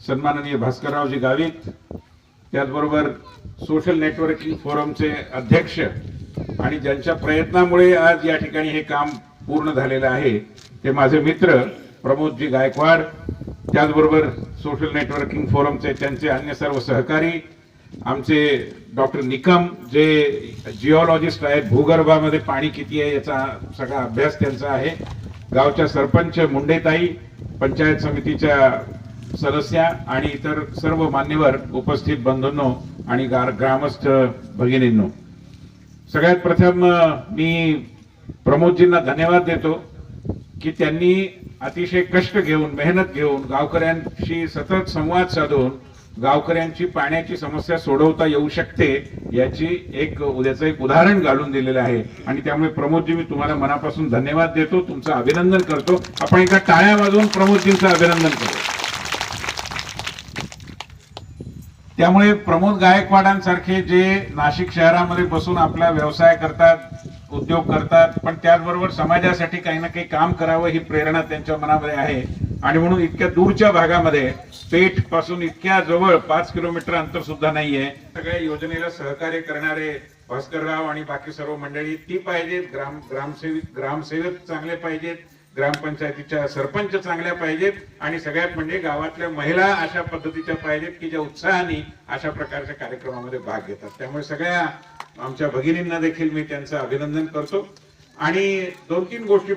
सन्माननीय भास्कररावजी गावित, त्याचबरोबर social networking फोरमचे अध्यक्ष आणि ज्यांच्या प्रयत्नामुळे आज या ठिकाणी हे काम पूर्ण झालेलं आहे ते माझे मित्र प्रमोदजी गायकवाड, त्याचबरोबर सोशल नेटवर्किंग फोरमचे त्यांचे अन्य सर्व सहकारी, आमचे डॉक्टर निकम जे जिओलॉजिस्ट आहेत, भूगर्भामध्ये पाणी किती आहे याचा सगळा अभ्यास त्यांचा आहे, गावच्या सरपंच मुंडेताई, पंचायत समितीच्या सदस्या आणि इतर सर्व मान्यवर उपस्थित बंधूंनो आणि ग्रामस्थ भगिनींनो, सगळ्यात प्रथम मी प्रमोदजींना धन्यवाद देतो की त्यांनी अतिशय कष्ट घेऊन, मेहनत घेऊन, गावकऱ्यांशी सतत संवाद साधून गावकऱ्यांची पाण्याची समस्या सोडवता येऊ शकते याची उद्याचं एक उदाहरण घालून दिलेलं आहे आणि त्यामुळे प्रमोदजी मी तुम्हाला मनापासून धन्यवाद देतो, तुमचं अभिनंदन करतो. आपण एका टाळ्या वाजवून प्रमोदजींचं अभिनंदन करू. त्यामुळे प्रमोद गायकवाडांसारखे जे नाशिक शहरामध्ये बसून आपला व्यवसाय करतात, उद्योग करतात, पण त्याचबरोबर समाजासाठी काही ना काही काम करावं ही प्रेरणा त्यांच्या मनामध्ये आहे आणि म्हणून इतक्या दूरच्या भागामध्ये पेठ पासून इतक्या जवळ 5 किलोमीटर अंतर सुद्धा नाहीये, सगळ्या योजनेला सहकार्य करणारे भास्करराव आणि बाकी सर्व मंडळी ती पाहिजेत. ग्रामसेवक चांगले पाहिजेत, ग्रामपंचायतीच्या सरपंच चांगल्या पाहिजेत आणि सगळ्यात म्हणजे गावातल्या महिला अशा पद्धतीच्या पाहिजेत की ज्या उत्साहाने अशा प्रकारच्या कार्यक्रमामध्ये भाग घेतात. त्यामुळे सगळ्या आमच्या भगिनींना देखील मी त्यांचं अभिनंदन करतो आणि 2-3 गोष्टी